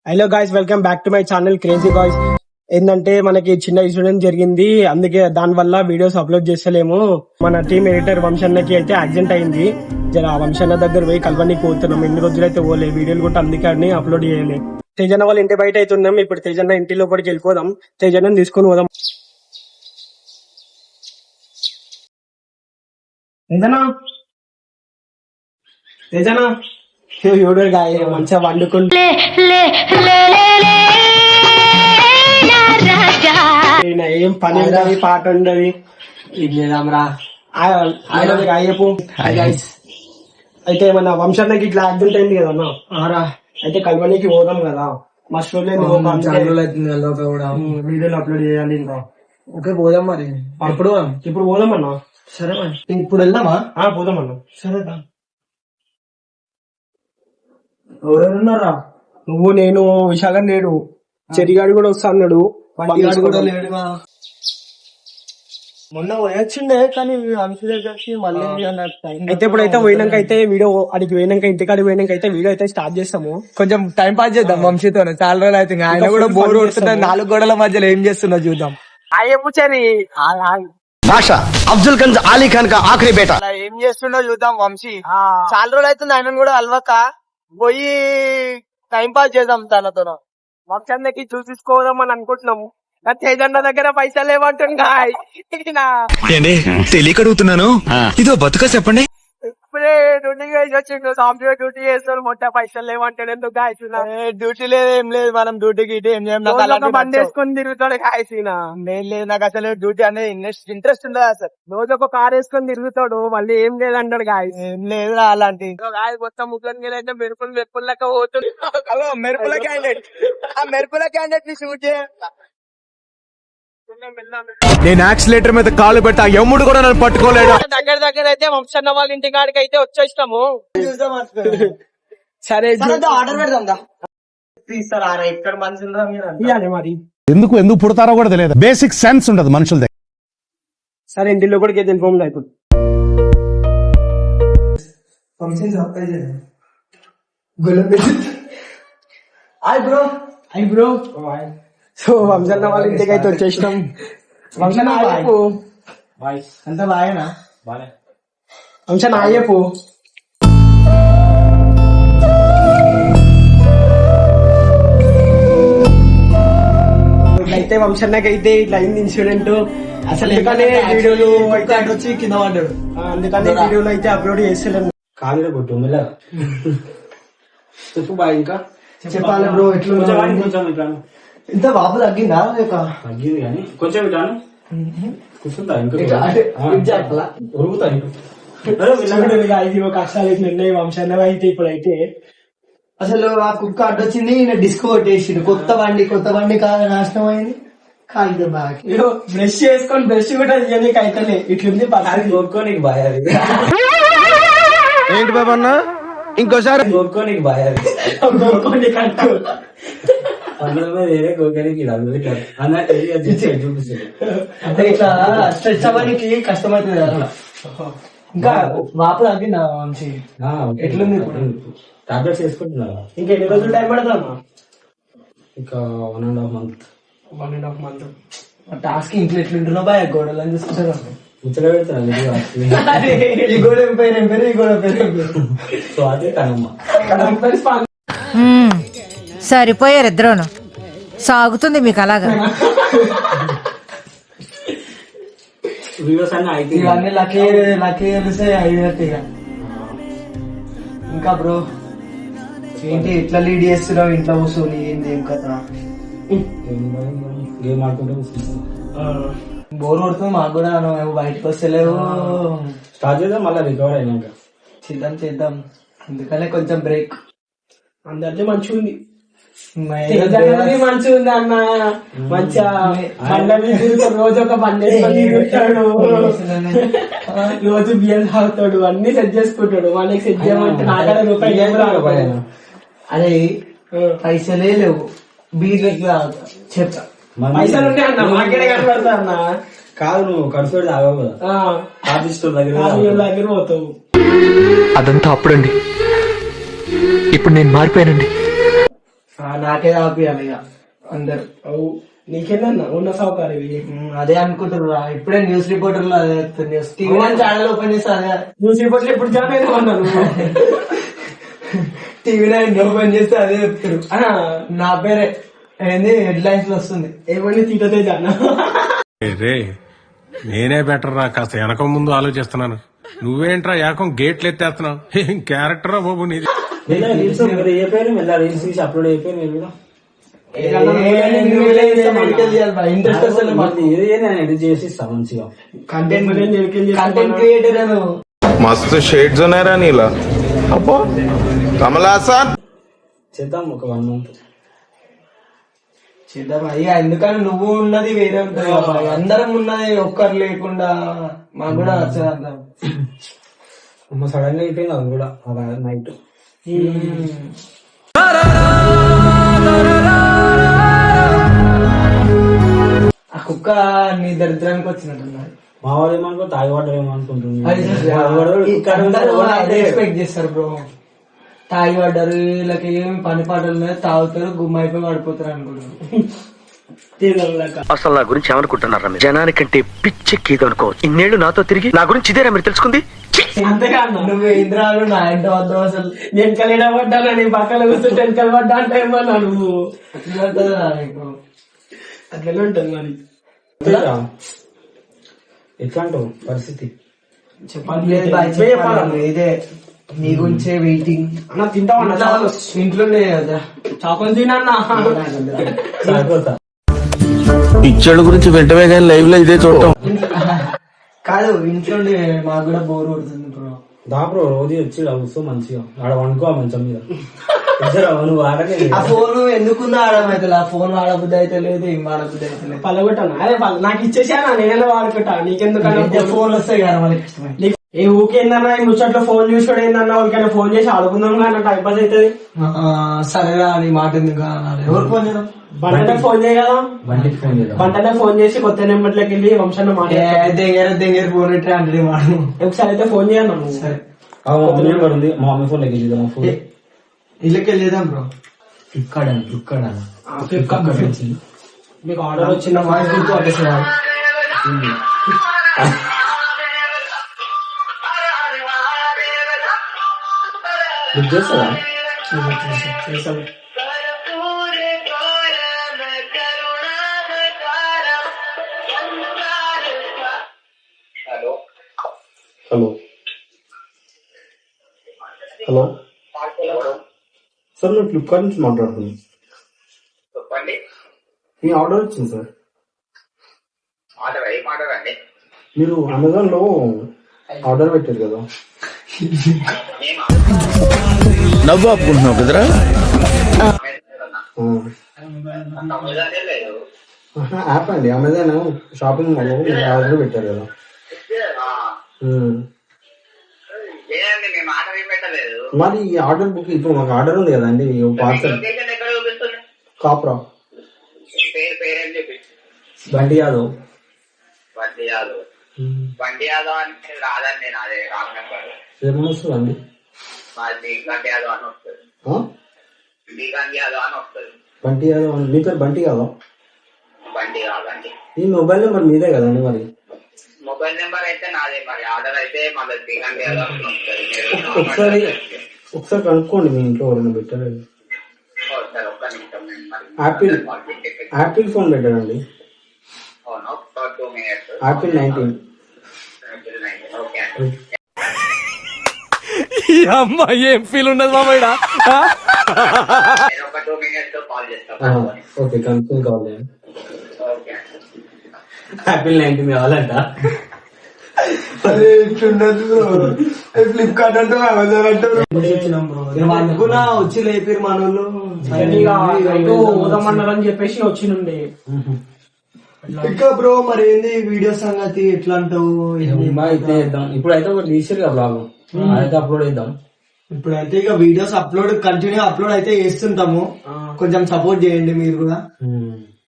Hello guys, welcome back to my channel crazy guys. ఏంటంటే మనకి చిన్న ఇన్సిడెంట్ జరిగింది, అందుకే దాని వల్ల వీడియోస్ అప్లోడ్ చేస్తలేము. మన టీమ్ ఎడిటర్ వంశన్నకి అయితే యాక్సిడెంట్ అయింది. జర వంశన్న దగ్గర పోయి కలవడానికి పోతున్నాం. ఎన్ని రోజులైతే పోలే వీడియోలు కూడా, అందుకే అన్ని అప్లోడ్ చేయలే. తేజన్న వాళ్ళ ఇంటి బయట అయితే ఉన్నాం. ఇప్పుడు తేజన్న ఇంటి లోపలికి వెళ్ళిపోదాం. తేజన్నని తీసుకొని పోదాం. తేజనా తేజనా ఎవడో గాయ మంచిగా వండుకుంటే ఏం పని ఉండదు, పాట ఉండదు. అయ్యపు అయితే మన వంశానికి ఇట్లా యాక్సిడెంట్ అయింది కదా అన్న, అయితే కల్వనికి పోదాం కదా. మా స్టోరీలో వీడియోలు అప్లోడ్ చేయాలి. ఇంకా ఓకే పోదాం. మరి ఇప్పుడు పోదాం అన్న. సరే మరి ఇప్పుడు వెళ్దామా? పోదాం అన్న. సరేదా. ఎవరెవరున్నారా? నువ్వు, నేను, విశాఖ లేడు, చెరిగాడు కూడా వస్తా అన్నాడు. కూడా లేడుగా. మొన్న పోయొచ్చిండే కానీ అంశ దగ్గరికి మళ్ళీ అయితే ఇప్పుడైతే పోయినాక అయితే వీడియో అడిగి పోయినాక ఇంటికాడికి పోయినాక అయితే వీడియో అయితే స్టార్ట్ చేస్తాము. కొంచెం టైం పాస్ చేద్దాం వంశీతో. చాలా రోజులు అయితే ఆయన కూడా బోర్ కొడుతున్నా. 4 గోడల మధ్యలో ఏం చేస్తున్నా చూద్దాం. బాషా అఫ్జల్ గంజ్ అలీ ఖాన్ కా ఆఖరి బేటా ఏం చేస్తుండో చూద్దాం వంశీ. చాలా రోజులు అవుతుంది ఆయన కూడా అలవక. పోయి టైం పాస్ చేద్దాం తనతో. వంశానికి చూసుకోదాం అని అనుకుంటున్నాము. తేజన్న దగ్గర పైసలు లేవంటుందా? తెలియక అడుగుతున్నాను, ఇదో బతుక చెప్పండి. ఇప్పుడే డ్యూటీకి వేసి వచ్చిండు, సాఫ్ట్వేర్ డ్యూటీ చేస్తాడు. మొత్తం పైసలు లేవంటాడు. ఎందుకు గాయసిన డ్యూటీ లేదు ఏం లేదు, మనం డ్యూటీకి ఇటు ఏం చేయం. బండి వేసుకొని తిరుగుతాడు గాయసిన. లేదు నాకు అసలు డ్యూటీ అనేది ఇంట్రెస్ట్ ఉండదు అసలు. రోజు ఒక కార్ వేసుకొని తిరుగుతాడు, మళ్ళీ ఏం లేదంటాడు గాయ. ఏం లేదు అలాంటి. గాయ మొత్తం ముగ్గురు అయితే మెరుపులు లెక్క పోతుంది. మెరుపుల క్యాండిడేట్, ఆ మెరుపుల క్యాండిడేట్ ని షూట్ చేయ. నేను యాక్సిలేటర్ మీద కాలు పెట్టా, ఎమ్ముడు కూడా నన్ను పట్టుకోలేడు. దగ్గర అయితే వంశన్న వాళ్ళ ఇంటి కాడికి అయితే వచ్చేసినాము. సరే ఆర్డర్ పెడదాం. తీస్తారా ఇక్కడ మనుషులు మరి. ఎందుకు పుడతారో కూడా తెలియదు. బేసిక్ సెన్స్ ఉండదు మనుషుల దగ్గర. సరే ఇంటిలో కూడా తెలిపోము ఇప్పుడు. బ్రో సో వంశన్న వాళ్ళ ఇంటికి అయితే వచ్చేసినాం. వంశన్న ఆయపు అంత బాగా వంశన్న ఆయపు. అయితే వంశన్నకి అయితే ఇట్లా అయింది ఇన్సిడెంట్. అసలు ఎందుకనే వీడియోలు వచ్చి కింద పడ్డాడు. అందుకనే వీడియోలు అయితే అప్లోడ్ చేస్తలేము. కాలు కొట్టు చెప్పు బాయ్. ఇంకా చెప్పాలి బ్రో. ఎట్లా ఇంత బాబు తగ్గిందా? తగ్గింది కానీ కొంచెం ఇటాను కూర్చుంటా. కష్టాలు ఇట్లున్నాయి వంశన్న అయితే. ఇప్పుడైతే అసలు ఆ కుక్క అడ్డొచ్చింది, డిస్కో కొట్టేసిండు. కొత్త బండి నాశనం అయింది. కాగితం బాగా బ్రష్ చేసుకొని బ్రష్ కూడా తీయడానికి అయితే ఇట్లుంది. కోరుకోనికి బాయ్ అది. ఏంటి బాబా అన్న, ఇంకోసారి కోరుకోనికి బాయ్ అది. కట్టు వేరే కోరుకోనికి అన్నట్టు చూపిస్తుంది. అంటే ఇట్లా స్ట్రెచ్ అవ్వడానికి కష్టమవుతుంది అట్లా. ఇంకా వాపు తగ్గిందా వంశీ? ఎట్లుంది ఇప్పుడు? టాబ్లెట్స్ వేసుకుంటున్నా. ఇంకా ఎన్ని రోజులు టైం పడతామా? ఇంకా 1.5 month. 1.5 month. టాస్క్ ఇంట్లో ఎట్లుంటున్నావు బాయ్? గోడలని చూసుకుంటారు. ముచ్చగా పెడతాను ఈ గోడ ఏం పేరు ఈ గోడ పేరు. సో అదే కనమ్మ. సరిపోయారు ఇద్దరును. సాగుతుంది మీకు అలాగా. వీడియోస్ అన్ని అయితే ఇవన్నీ లక్కీ తెలిస్తే అయినట్టుగా. ఇంకా బ్రో ఏంటి ఎట్లా లీడ్ చేస్తున్నావు ఇంట్లో కూర్చొని? ఏంది ఏం కథ? గేమ్ ఆడుకుంటూ బోర్ కొడుతుంది మాకు కూడా. నువ్వు బయటకు వస్తలేవు. స్టార్ట్ చేద్దాం మళ్ళీ రికవర్ అయినాక. చేద్దాం ఎందుకనే కొంచెం బ్రేక్. అందరినీ మంచిగా ఉంది, మంచిగా ఉంది అన్న. మంచిగా రోజు ఒక బండి వేసుకొని తిరుగుతాడు, రోజు బియ్యం తాగుతాడు, అన్ని సెట్ చేసుకుంటాడు. మనకి సెట్ చేయమంటే నాకడ రూపాయలు. అదే పైసలే లేవు, బీర్ చెప్తా. పైసలు ఉంటే అన్న మాకేడే కనబడతా అన్న. కాదు నువ్వు ఖర్చు పెడితే ఆగవు కదా, ఆర్టిస్ట్ దగ్గర పోతావు. అదంతా అప్పుడండి, ఇప్పుడు నేను మారిపోయానండి. నాకే ఆపియాలి ఇక అందరు. నీకేందన్నా ఉన్న సౌకర్యం ఇవి. అదే అనుకుంటారు రా. ఇప్పుడే న్యూస్ రిపోర్టర్ లో అదే న్యూస్ టీవీ ఛానల్ ఓపెన్ చేస్తే అదే న్యూస్ రిపోర్ట్లు ఇప్పుడు జాయిన్ అయినా అన్నాను. టీవీ నైన్ ఓపెన్ చేస్తే అదే చెప్తారు. నా పేరే ఏంది హెడ్ లైన్స్ లో వస్తుంది. ఏమని తీటతేజ అన్న. రే నేనే బెటర్ రా, కాస్త వెనక ముందు ఆలోచిస్తున్నాను. నువ్వేంట్రా ఏకం గేట్లు ఎత్తేస్తున్నావు? ఏం క్యారెక్టరా బాబు నీది. అప్లోడ్ అయిపోయి మీరు కూడా ఇంట్రెస్ట్ అసలు చేసి ఇస్తా మంచిగా. కంటెంట్ క్రియేటర్ అని मस्त शेड्स ఉన్నాయరా నీలా. అబ్బో కమలాసన్ చేద్దాం ఒక 1 month. చేద్దాం అయ్యా. ఎందుకని నువ్వు ఉన్నది వేరే ఉంటుంది కదా, అందరం ఉన్నది ఒక్కరు లేకుండా మాకు కూడా నచ్చదు అంతా. సడన్ గా అయిపోయింది అది కూడా నైట్. ఆ కుక్క నీ దరిద్రానికి వచ్చినట్టున్నారు. మా వాళ్ళు ఏమనుకో తాగి వాటర్ ఏమనుకుంటుంది. అదే ఎక్స్పెక్ట్ చేస్తారు బ్రో. తాగి పడ్డారు, వీళ్ళకి ఏం పని పాటలు లేదు, తాగుతారు, గుమ్మ అయిపోయి పడిపోతారు అనుకుంటారు. అసలు నా గురించి ఏమనుకుంటున్నారా మీరు? జనానికంటే పిచ్చెక్కిది అనుకో. ఇన్నేళ్లు నాతో తిరిగి నా గురించి ఇదేనా మీరు తెలుసుకుంది? అంతేగా అన్న. నువ్వు ఇంద్రాలు నా ఇంటి వద్ద అసలు వెనకాల ఎడబడ్డాను, నీ పక్కన కూర్చుంటే వెనకాల పడ్డా అంటే ఏమన్నా నువ్వు. అట్లా ఉంటుందా నీకు? అట్లనే ఉంటుంది మరి. ఎట్లా అంటావు పరిస్థితి? చెప్పాలి ఇదే నీ గురించే వెయిటింగ్. అన్న తింటావన్నా? ఇంట్లోనే కదా చాకొని తినన్నా. పిచ్చోళ్ళ గురించి వెంటనే కానీ లైవ్ లో ఇదే చూడటం కాదు. ఇంట్లోనే మాకు కూడా బోర్ కొడుతుంది బ్రో. దా బ్రో రోజు వచ్చి కూర్చో మంచిగా ఆడ వండుకో మంచం మీద. నువ్వు ఆడనే ఆ ఫోన్ ఎందుకుందో ఆడమైతే ఆ ఫోన్ ఆడబుద్ధి అయితే లేదు, ఏం ఆడబుద్ధి అయితే లేదు. పల్లగొట్టాను. అదే నాకు ఇచ్చేసానా, నేనే వాడుకుంటా. నీకెందుకన్నా ఫోన్ వస్తాయి కదా మనకి ఇష్టమై. ఏ ఊకేందన్నా ఈ ముచ్చట్లో ఫోన్ చూసుకోవడం ఏందన్నా? వాళ్ళకైనా ఫోన్ చేసి ఆడుకుందాం కానీ టైం పాస్ అవుతుంది. సరేరా నీ మాట ఎందుకు అనాలి? ఎవరు ఫోన్ చేయడం? బంటనే ఫోన్ చేయగలం. బంటికి ఫోన్ చేద్దాం. బంటనే ఫోన్ చేసి కొత్త నెంబర్లోకి వెళ్ళి వంశాన్ని దెంగేరు ఫోన్ ఇట్లా అంటే మాట. ఒకసారి అయితే ఫోన్ చేయను. సరే మా మమ్మీ నెంబర్ ఉంది, మా మమ్మీ ఫోన్ లెక్క చేద్దాం. ఫోన్ ఇళ్ళకి వెళ్ళేదాం బ్రో. ఫ్లిప్కార్ట్ మీకు ఆర్డర్ వచ్చిన వాయిస్ గుర్తు పట్టేసారు. బుక్ చేస్తారా? చేసాం. హలో హలో సార్, నేను ఫ్లిప్కార్ట్ నుంచి మాట్లాడుతున్నాను. మీ ఆర్డర్ వచ్చింది సార్. మీరు అమెజాన్ లో ఆర్డర్ పెట్టారు కదా. నవ్వు ఆపుకుంటున్నావు కదరా? యాప్ అండి, అమెజాన్ షాపింగ్ మాల్ ఆర్డర్ పెట్టారు కదా. మరి ఈ ఆర్డర్ బుక్ ఇప్పుడు మాకు ఆర్డర్ ఉంది కదండి, పార్సల్. కాపురా బండి యాదవ్. ఏమని వస్తుందండి? బంటి యాదవ్ అని మీ పేరు? బంటి యాదవ్. ఈ మొబైల్ నెంబర్ మీదే కదండి మరి? మొబైల్ నెంబర్ అయితే నాదే, మరి ఆర్డర్ అయితే ఒకసారి కనుక్కోండి, మీ ఇంట్లో ఎవరైనా పెట్టారు. యాపిల్ ఫోన్ పెట్టారండి. యాపిల్ 19. ఈ అమ్మాయి ఏం ఫీల్ ఉన్నది మామయ్య? ఓకే, కనుక్కొని కావాలి. యాపిల్ 19 కావాలంట. అదే ఇట్లుండదు ఫ్లిప్కార్ట్ అంటే అమెజాన్ అంటే అనుకున్నా వచ్చి లేపారు మన వాళ్ళు. పోదామన్నారని చెప్పేసి వచ్చినుండే. ఇంకా బ్రో మరి ఏంది వీడియో సంగతి ఎట్లా అంటావు? అయితే ఇప్పుడైతే ఒకటి తీసారు కదా బ్లాగ్, అయితే అప్లోడ్ చేద్దాం. ఇప్పుడైతే ఇక వీడియోస్ కంటిన్యూ అప్లోడ్ అయితే చేస్తుంటాము. కొంచెం సపోర్ట్ చేయండి మీరు కూడా.